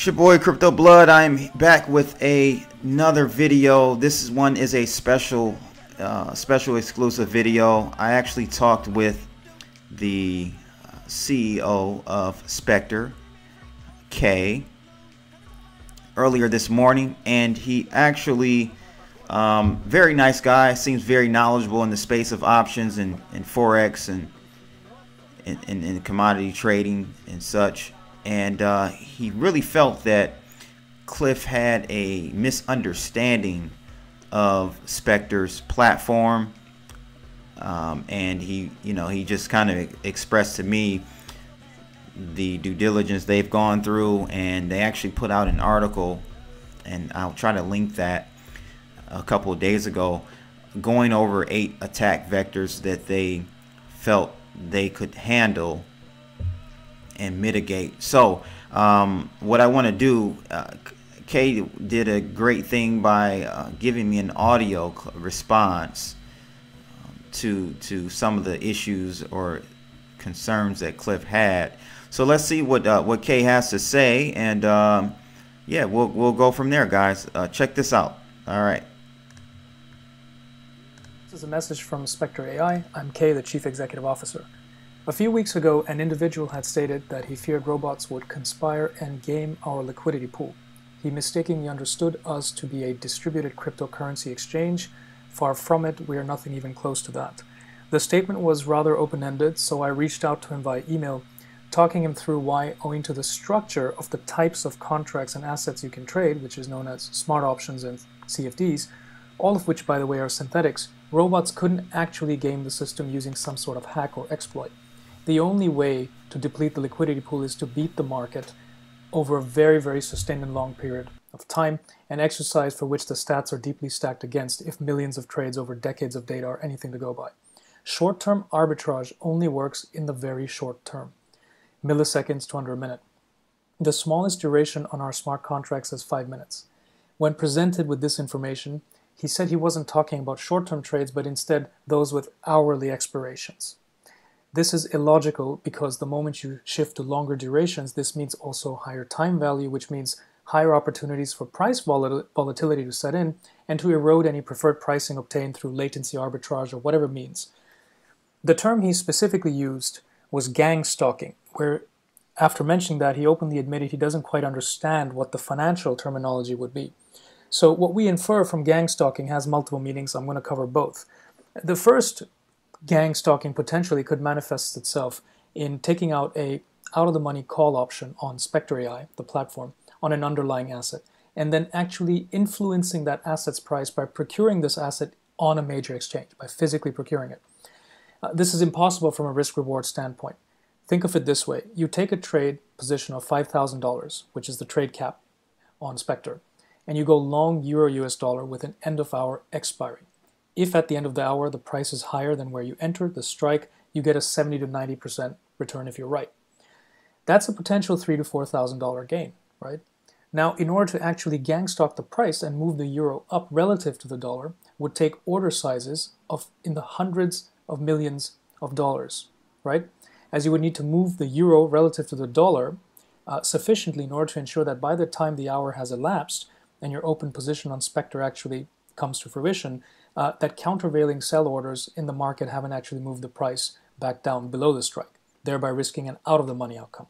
It's your boy Crypto Blood. I'm back with another video. This one is a special exclusive video. I actually talked with the CEO of Spectre, K, earlier this morning, and he actually very nice guy, seems very knowledgeable in the space of options and forex and in commodity trading and such. And he really felt that Clif had a misunderstanding of Spectre's platform, and he just kind of expressed to me the due diligence they've gone through, and they actually put out an article, and I'll try to link that, a couple of days ago, going over 8 attack vectors that they felt they could handle and mitigate. So what I want to do, Kay did a great thing by giving me an audio response to some of the issues or concerns that Clif had. So let's see what Kay has to say, and yeah, we'll go from there, guys. Check this out. All right. This is a message from Spectre AI. I'm Kay, the Chief Executive Officer. A few weeks ago, an individual had stated that he feared robots would conspire and game our liquidity pool. He mistakenly understood us to be a distributed cryptocurrency exchange. Far from it, we are nothing even close to that. The statement was rather open-ended, so I reached out to him via email, talking him through why, owing to the structure of the types of contracts and assets you can trade, which is known as smart options and CFDs, all of which, by the way, are synthetics, robots couldn't actually game the system using some sort of hack or exploit. The only way to deplete the liquidity pool is to beat the market over a very, very sustained and long period of time, an exercise for which the stats are deeply stacked against if millions of trades over decades of data are anything to go by. Short-term arbitrage only works in the very short term, milliseconds to under a minute. The smallest duration on our smart contracts is 5 minutes. When presented with this information, he said he wasn't talking about short-term trades, but instead those with hourly expirations. This is illogical because the moment you shift to longer durations, this means also higher time value, which means higher opportunities for price volatility to set in and to erode any preferred pricing obtained through latency arbitrage or whatever means. The term he specifically used was gang stalking, where after mentioning that, he openly admitted he doesn't quite understand what the financial terminology would be. So what we infer from gang stalking has multiple meanings. I'm going to cover both. The first, gang stalking potentially could manifest itself in taking out a out-of-the-money call option on Spectre AI, the platform, on an underlying asset, and then actually influencing that asset's price by procuring this asset on a major exchange, by physically procuring it. This is impossible from a risk-reward standpoint. Think of it this way. You take a trade position of $5,000, which is the trade cap on Spectre, and you go long Euro-US dollar with an end-of-hour expiry. If at the end of the hour the price is higher than where you entered the strike, you get a 70 to 90% return if you're right. That's a potential $3,000 to $4,000 gain, right? Now, in order to actually gang stalk the price and move the euro up relative to the dollar, would take order sizes of in the hundreds of millions of dollars, right? As you would need to move the euro relative to the dollar sufficiently in order to ensure that by the time the hour has elapsed and your open position on Spectre actually comes to fruition, that countervailing sell orders in the market haven't actually moved the price back down below the strike, thereby risking an out-of-the-money outcome.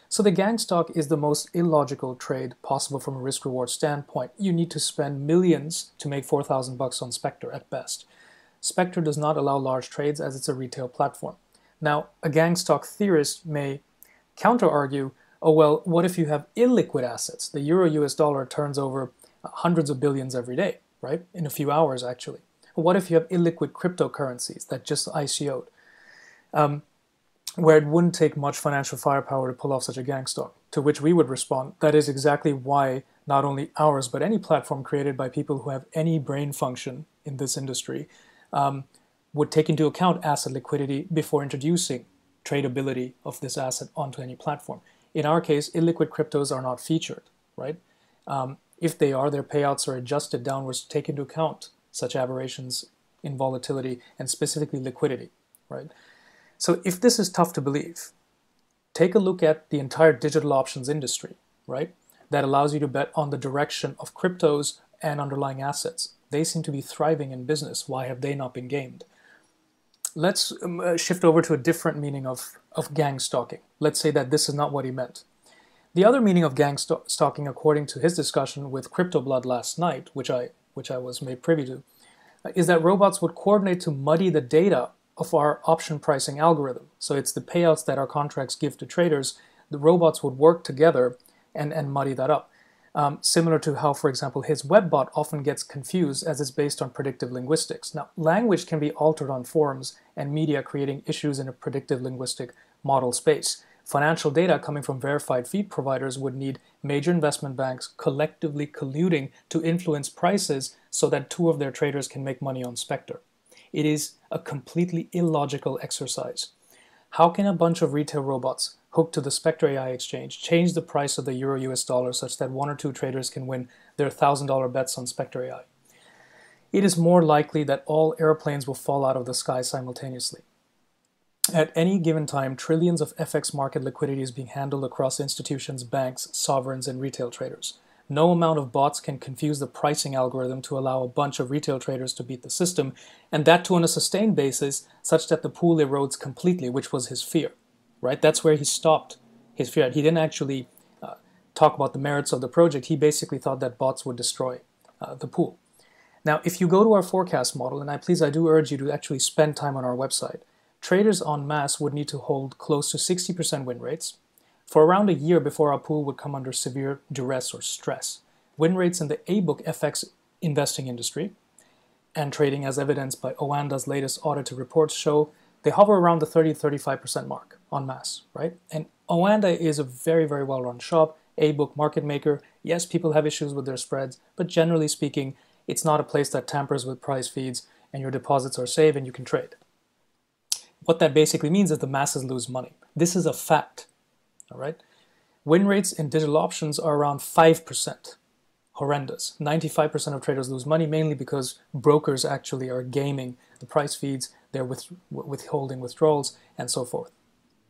So the gang stalk is the most illogical trade possible from a risk-reward standpoint. You need to spend millions to make 4,000 bucks on Spectre at best. Spectre does not allow large trades as it's a retail platform. Now, a gang stalk theorist may counter-argue, oh well, what if you have illiquid assets? The euro-US dollar turns over hundreds of billions every day, right? In a few hours, actually. What if you have illiquid cryptocurrencies that just ICO'd, where it wouldn't take much financial firepower to pull off such a gang stalk? To which we would respond, that is exactly why not only ours, but any platform created by people who have any brain function in this industry would take into account asset liquidity before introducing tradability of this asset onto any platform. In our case, illiquid cryptos are not featured, right? If they are, their payouts are adjusted downwards to take into account such aberrations in volatility and specifically liquidity, right? So if this is tough to believe, take a look at the entire digital options industry, right? that allows you to bet on the direction of cryptos and underlying assets. They seem to be thriving in business. Why have they not been gamed? Let's shift over to a different meaning of gang stalking. Let's say that this is not what he meant. The other meaning of gang stalking, according to his discussion with CryptoBlood last night, which I was made privy to, is that robots would coordinate to muddy the data of our option pricing algorithm. So it's the payouts that our contracts give to traders. The robots would work together and muddy that up. Similar to how, for example, his Webbot often gets confused as it's based on predictive linguistics. Now, language can be altered on forums and media, creating issues in a predictive linguistic model space. Financial data coming from verified feed providers would need major investment banks collectively colluding to influence prices so that two of their traders can make money on Spectre. It is a completely illogical exercise. How can a bunch of retail robots hooked to the Spectre AI exchange change the price of the Euro-US dollar such that one or two traders can win their $1,000 bets on Spectre AI? It is more likely that all airplanes will fall out of the sky simultaneously. At any given time, trillions of FX market liquidity is being handled across institutions, banks, sovereigns, and retail traders. No amount of bots can confuse the pricing algorithm to allow a bunch of retail traders to beat the system, and that too on a sustained basis, such that the pool erodes completely, which was his fear. Right? That's where he stopped his fear. He didn't actually talk about the merits of the project. He basically thought that bots would destroy the pool. Now, if you go to our forecast model, and I do urge you to actually spend time on our website, traders en masse would need to hold close to 60% win rates for around a year before our pool would come under severe duress or stress. Win rates in the A-book FX investing industry and trading, as evidenced by Oanda's latest audited reports, show they hover around the 30-35% mark en masse, right? And Oanda is a very, very well-run shop, A-book market maker. Yes, people have issues with their spreads, but generally speaking, it's not a place that tampers with price feeds and your deposits are safe and you can trade. What that basically means is the masses lose money. This is a fact, all right? Win rates in digital options are around 5%. Horrendous. 95% of traders lose money, mainly because brokers actually are gaming the price feeds, they're withholding withdrawals, and so forth.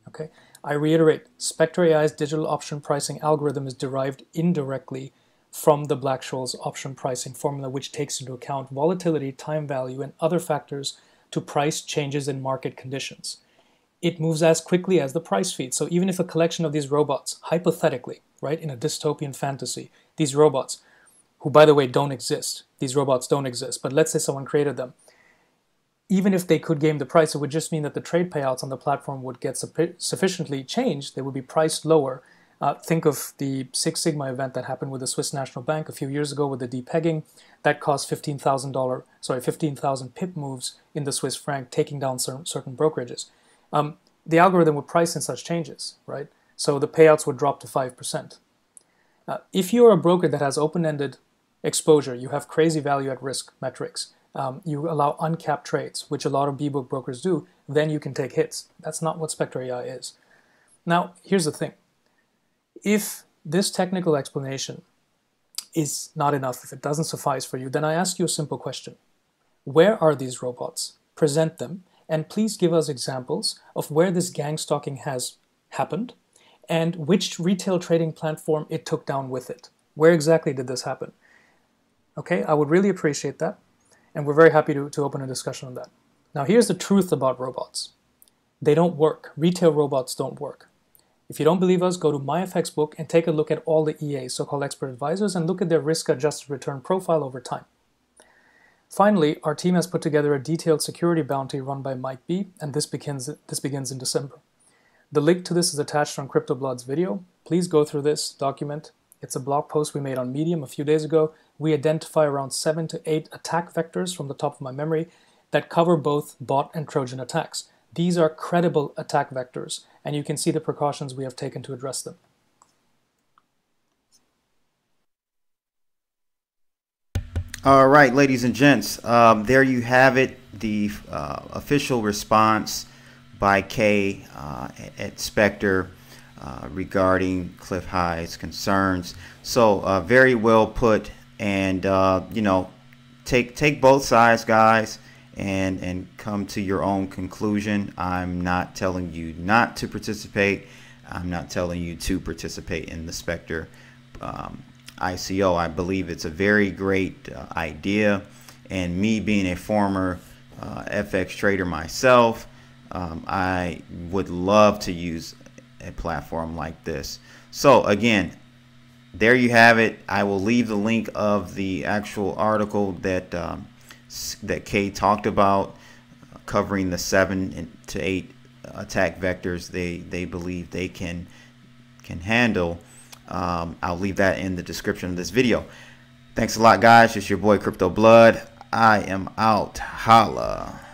Okay? I reiterate, Spectre AI's digital option pricing algorithm is derived indirectly from the Black-Scholes option pricing formula, which takes into account volatility, time value, and other factors to price changes in market conditions. It moves as quickly as the price feed. So even if a collection of these robots, hypothetically, right, in a dystopian fantasy, these robots, who by the way don't exist, these robots don't exist, but let's say someone created them, even if they could game the price, it would just mean that the trade payouts on the platform would get sufficiently changed. They would be priced lower. Think of the Six Sigma event that happened with the Swiss National Bank a few years ago with the depegging. That cost $15,000 pip moves in the Swiss franc, taking down certain brokerages. The algorithm would price in such changes, right? So the payouts would drop to 5%. If you're a broker that has open-ended exposure, you have crazy value at risk metrics, you allow uncapped trades, which a lot of B-book brokers do, then you can take hits. That's not what Spectre AI is. Now, here's the thing. If this technical explanation is not enough, if it doesn't suffice for you, then I ask you a simple question. Where are these robots? Present them, and please give us examples of where this gang stalking has happened and which retail trading platform it took down with it. Where exactly did this happen? Okay, I would really appreciate that, and we're very happy to open a discussion on that. Now, here's the truth about robots. They don't work. Retail robots don't work. If you don't believe us, go to MyFX book and take a look at all the EAs, so-called expert advisors, and look at their risk-adjusted return profile over time. Finally, our team has put together a detailed security bounty run by Mike B, and this begins in December. The link to this is attached on CryptoBlood's video. Please go through this document. It's a blog post we made on Medium a few days ago. We identify around 7 to 8 attack vectors from the top of my memory that cover both bot and Trojan attacks. These are credible attack vectors, and you can see the precautions we have taken to address them. All right, ladies and gents, there you have it, the official response by Kay at Spectre regarding Clif High's concerns. So very well put, and you know, take both sides, guys, and come to your own conclusion. I'm not telling you not to participate. I'm not telling you to participate in the Spectre ICO. I believe it's a very great idea, and me being a former FX trader myself, I would love to use a platform like this. So again, there you have it. I will leave the link of the actual article that that Kay talked about, covering the 7 to 8 attack vectors they believe they can handle. I'll leave that in the description of this video. Thanks a lot, guys. It's your boy Crypto Blood. I am out. Holla.